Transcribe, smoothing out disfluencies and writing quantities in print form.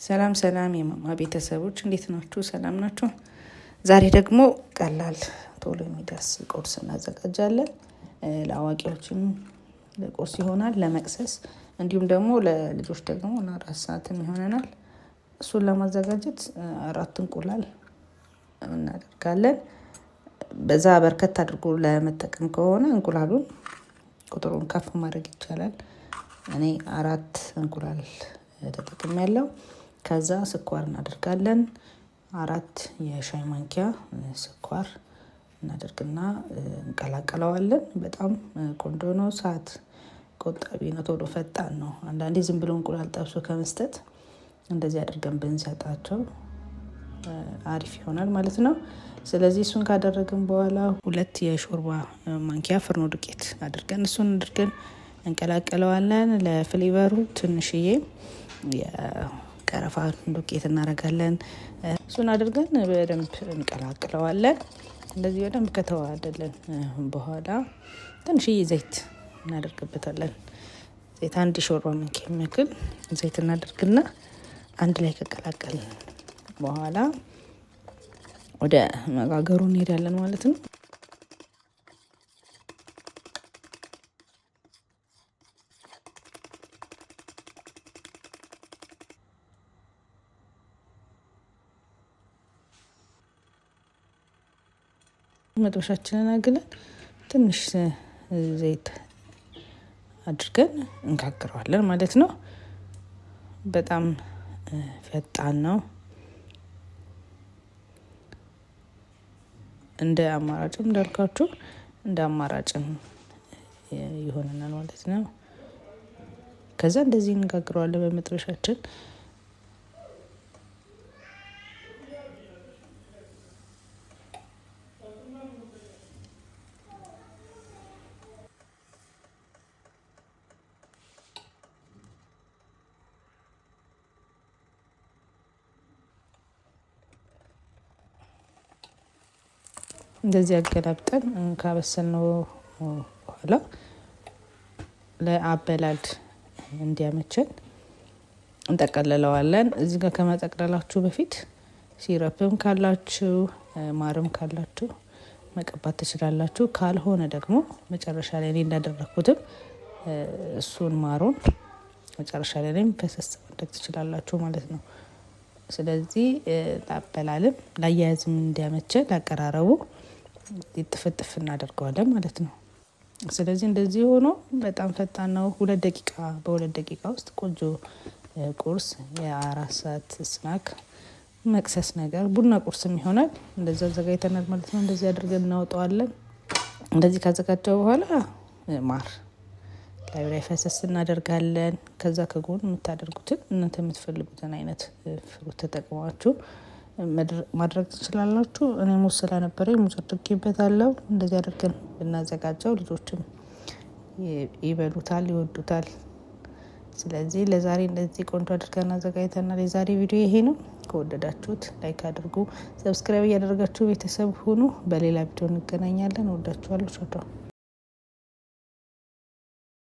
ሰላም ሰላም የማማ ቤተሰቦች እንዴት ናችሁ? ሰላም ናችሁ? ዛሬ ደግሞ ቀላል ቶሎ የሚደርስ ቁርስ እናዘጋጃለን። ለአዋቂዎችም ለቁርስ ይሆናል፣ ለመቅሰስ እንዲሁም ደግሞ ለልጆች ደግሞ ለአራት ሰዓትም ይሆነናል። እሱን ለማዘጋጀት 4 እንቁላል እናደርጋለን። በዛ በርከት አድርጎ ለመጠቀም ከሆነ እንቁላሉን ቁጥሩን ከፍ ማድረግ ይቻላል። እኔ 4 እንቁላል ተጠቅሜያለሁ። ከዛ ስኳር እናደርጋለን። 4 የሻይ ማንኪያ ስኳር እናደርግና እንቀላቀለዋለን። በጣም ቆንጆ ነው። ሰዓት ቆጣቢ ነው። ቶሎ ፈጣን ነው። አንዳንዴ ዝም ብሎ እንቁላል ጠብሶ ከመስጠት እንደዚህ አድርገን ብንሰጣቸው አሪፍ ይሆናል ማለት ነው። ስለዚህ እሱን ካደረግን በኋላ 2 የሾርባ ማንኪያ ፍርኖ ዱቄት አድርገን እንቀላቀለዋለን። ለፍሌቨሩ ትንሽዬ የቀረፋ ዱቄት እናደርጋለን። እሱን አድርገን በደንብ እንቀላቅለዋለን። እንደዚህ በደንብ ከተዋሃደልን በኋላ ትንሽዬ ዘይት እናደርግበታለን። ዘይት 1 ሾርባ ማንኪያ የሚያክል ዘይት እናደርግና አንድ ላይ ከቀላቀልን በኋላ ወደ መጋገሩ እንሄዳለን ማለት ነው። መጥበሻችንን አግለን ትንሽ ዘይት አድርገን እንጋግረዋለን ማለት ነው። በጣም ፈጣን ነው። እንደ አማራጭም እንዳልኳችሁ እንደ አማራጭም ይሆነናል ማለት ነው። ከዛ እንደዚህ እንጋግረዋለን በመጥበሻችን። እንደዚህ አገላብጠን ካበሰልነው በኋላ ለአበላል እንዲያመቸን እንጠቀልለዋለን። እዚህ ጋር ከመጠቅለላችሁ በፊት ሲረፕም ካላችሁ ማርም ካላችሁ መቀባት ትችላላችሁ። ካልሆነ ደግሞ መጨረሻ ላይ እኔ እንዳደረኩትም እሱን ማሩን መጨረሻ ላይ ፈሰስ ማድረግ ትችላላችሁ ማለት ነው። ስለዚህ ለአበላልም ላያያዝም እንዲያመቸን ላቀራረቡ ይጥፍጥፍ እናደርገዋለን ማለት ነው። ስለዚህ እንደዚህ ሆኖ በጣም ፈጣን ነው። በ2 ደቂቃ ውስጥ ቆንጆ ቁርስ የ4 ሰዓት ስናክ መቅሰስ ነገር ቡና ቁርስም ይሆናል። እንደዚህ አዘጋጅተናል ማለት ነው። እንደዚህ አድርገን እናወጣዋለን። እንደዚህ ካዘጋጀው በኋላ ማር ላይ ፈሰስ እናደርጋለን። ከዛ ከጎን የምታደርጉትን እናንተ የምትፈልጉትን አይነት ፍሩት ተጠቅማችሁ ማድረግ ትችላላችሁ። እኔ ሙዝ ስለነበረኝ ሙዝ አድርጌበታለሁ። እንደዚህ አድርገን ብናዘጋጀው ልጆችም ይበሉታል፣ ይወዱታል። ስለዚህ ለዛሬ እንደዚህ ቆንጆ አድርገን አዘጋጅተናል። የዛሬ ቪዲዮ ይሄ ነው። ከወደዳችሁት ላይክ አድርጉ፣ ሰብስክራይብ እያደረጋችሁ ቤተሰብ ሁኑ። በሌላ ቪዲዮ እንገናኛለን። ወዳችኋለሁ። ቻው።